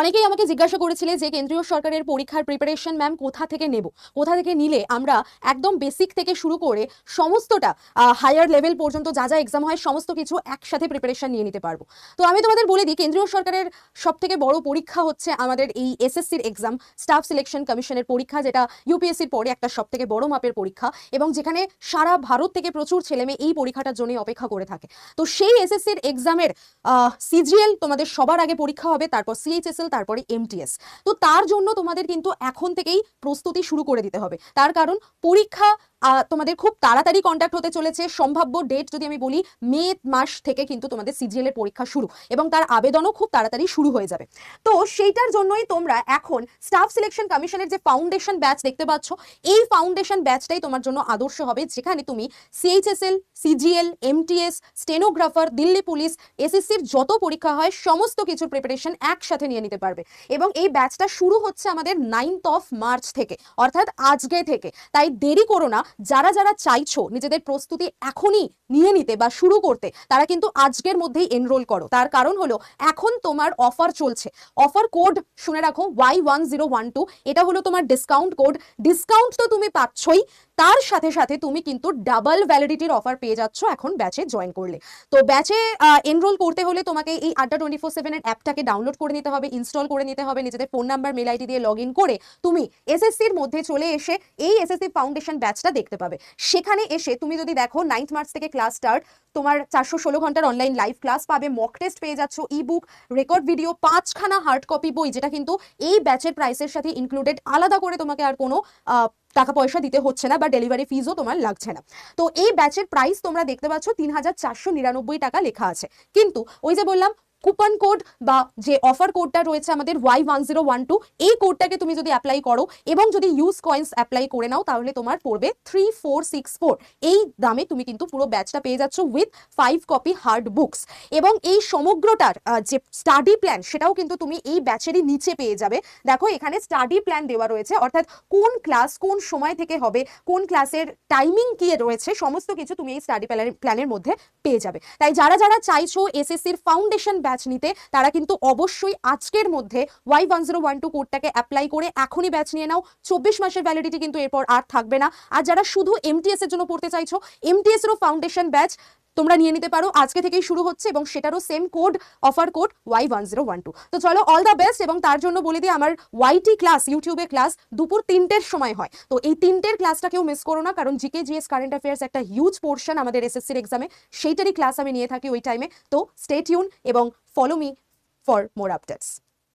অনেকেই আমাকে জিজ্ঞাসা করেছিলে যে কেন্দ্রীয় সরকারের পরীক্ষার প্রিপারেশন ম্যাম কোথা থেকে নেব, কোথা থেকে নিলে আমরা একদম বেসিক থেকে শুরু করে সমস্তটা হায়ার লেভেল পর্যন্ত যা যা এক্সাম হয় সমস্ত কিছু একসাথে প্রিপারেশন নিয়ে নিতে পারবো। তো আমি তোমাদের বলে দিই, কেন্দ্রীয় সরকারের সব থেকে বড় পরীক্ষা হচ্ছে আমাদের এই এসএসসির এক্সাম, স্টাফ সিলেকশন কমিশনের পরীক্ষা, যেটা ইউপিএসসির পরে একটা সব থেকে বড় মাপের পরীক্ষা এবং যেখানে সারা ভারত থেকে প্রচুর ছেলেমেয়ে এই পরীক্ষাটার জন্য অপেক্ষা করে থাকে। তো সেই এসএসসির এক্সামের সিজিএল তোমাদের সবার আগে পরীক্ষা হবে, তারপর সিএইচএসএল, তারপরে এমটিএস। তো তার জন্য তোমাদের কিন্তু এখন থেকেই প্রস্তুতি শুরু করে দিতে হবে। তার কারণ পরীক্ষা তোমাদের খুব তাড়াতাড়ি কন্ট্যাক্ট হতে চলেছে। সম্ভাব্য ডেট যদি আমি বলি, মে মাস থেকে কিন্তু তোমাদের সিজিএল এর পরীক্ষা শুরু এবং তার আবেদনও খুব তাড়াতাড়ি শুরু হয়ে যাবে। তো সেইটার জন্যই তোমরা এখন স্টাফ সিলেকশন কমিশনের যে ফাউন্ডেশন ব্যাচ দেখতে পাচ্ছ, এই ফাউন্ডেশন ব্যাচটাই তোমার জন্য আদর্শ হবে, যেখানে তুমি CHSL, CGL, MTS, stenographer, Delhi police, এসএসসির যত পরীক্ষা হয় সমস্ত কিছুর প্রিপারেশন একসাথে নিয়ে নিতে পারবে। এবং এই ব্যাচটা শুরু হচ্ছে আমাদের 9th মার্চ থেকে, অর্থাৎ আজকে থেকে। তাই দেরি করো না। যারা যারা চাইছো নিজেদের প্রস্তুতি এখনই নিয়ে নিতে বা শুরু করতে, তারা কিন্তু আজকের মধ্যেই এনরোল করো। তার কারণ হলো এখন তোমার অফার চলছে। অফার কোড শুনে রাখো, Y1012। এটা হলো তোমার ডিসকাউন্ট কোড। ডিসকাউন্ট তো তুমি পাচ্ছই, তার সাথে সাথে তুমি কিন্তু ডাবল ভ্যালিডিটির অফার পেয়ে যাচ্ছ এখন ব্যাচে জয়েন করলে। তো ব্যাচে এনরোল করতে হলে তোমাকে এই আড্ডা 24/7 এর অ্যাপটাকে ডাউনলোড করে নিতে হবে, ইনস্টল করে নিতে হবে। নিজেদের ফোন নাম্বার, মেল আইডি দিয়ে লগ ইন করে তুমি এসএসসির মধ্যে চলে এসে এই এসএসসি ফাউন্ডেশন ব্যাচটা দেখতে পাবে। সেখানে এসে তুমি যদি দেখো 9 মার্চ থেকে ক্লাস স্টার্ট, তোমার 416 ঘন্টার অনলাইন লাইভ ক্লাস পাবে, মক টেস্ট পেয়ে যাচ্ছ, ইবুক, রেকর্ড ভিডিও, 5খানা হার্ড কপি বই, যেটা কিন্তু এই ব্যাচের প্রাইসের সাথে ইনক্লুডেড। আলাদা করে তোমাকে আর কোনো টাকা পয়সা দিতে হচ্ছে না বা ডেলিভারি ফিজও তোমার লাগছে না। তো এই ব্যাচের প্রাইস তোমরা দেখতে পাচ্ছ 3499 টাকা লেখা আছে। কিন্তু ওই যে বললাম, কুপন কোড বা যে অফার কোডটা রয়েছে আমাদের Y1012, এই কোডটাকে তুমি যদি অ্যাপ্লাই করো এবং যদি ইউজ কয়েন্স অ্যাপ্লাই করে নাও, তাহলে তোমার পড়বে 3464। এই দামে তুমি কিন্তু পুরো ব্যাচটা পেয়ে যাচ্ছ উইথ 5 কপি হার্ড বুকস। এবং এই সমগ্রটার যে স্টাডি প্ল্যান, সেটাও কিন্তু তুমি এই ব্যাচেরই নিচে পেয়ে যাবে। দেখো এখানে স্টাডি প্ল্যান দেওয়া রয়েছে, অর্থাৎ কোন ক্লাস কোন সময় থেকে হবে, কোন ক্লাসের টাইমিং কি রয়েছে, সমস্ত কিছু তুমি এই স্টাডি প্ল্যানের মধ্যে পেয়ে যাবে। তাই যারা যারা চাইছো এসএসসির ফাউন্ডেশন ব্যাচ নিতে, তারা কিন্তু অবশ্যই আজকের মধ্যে Y1012 কোডটাকে অ্যাপ্লাই করে এখনই ব্যাচ নিয়ে নাও। 24 মাসের ভ্যালিডিটি কিন্তু এরপর আর থাকবে না। আর যারা শুধু এমটিএস এর জন্য পড়তে চাইছো, এমটিএস এরও ফাউন্ডেশন ব্যাচ তোমরা নিয়ে নিতে পারো, আজকে থেকেই শুরু হচ্ছে এবং সেটারও same code, offer code Y1012। তো চলো, অল দ্য বেস্ট। এবং তার জন্য বলে দিই, আমার ওয়াইটি ক্লাস, ইউটিউবে ক্লাস দুপুর 3টের সময় হয়। তো এই 3টের ক্লাসটা কেউ মিস করো না, কারণ জিকে জিএস কারেন্ট অ্যাফেয়ার্স একটা হিউজ পোর্শন আমাদের এসএসসির এক্সামে, সেইটারই ক্লাস আমি নিয়ে থাকি ওই টাইমে। তো স্টে টিউন এবং follow me for more updates.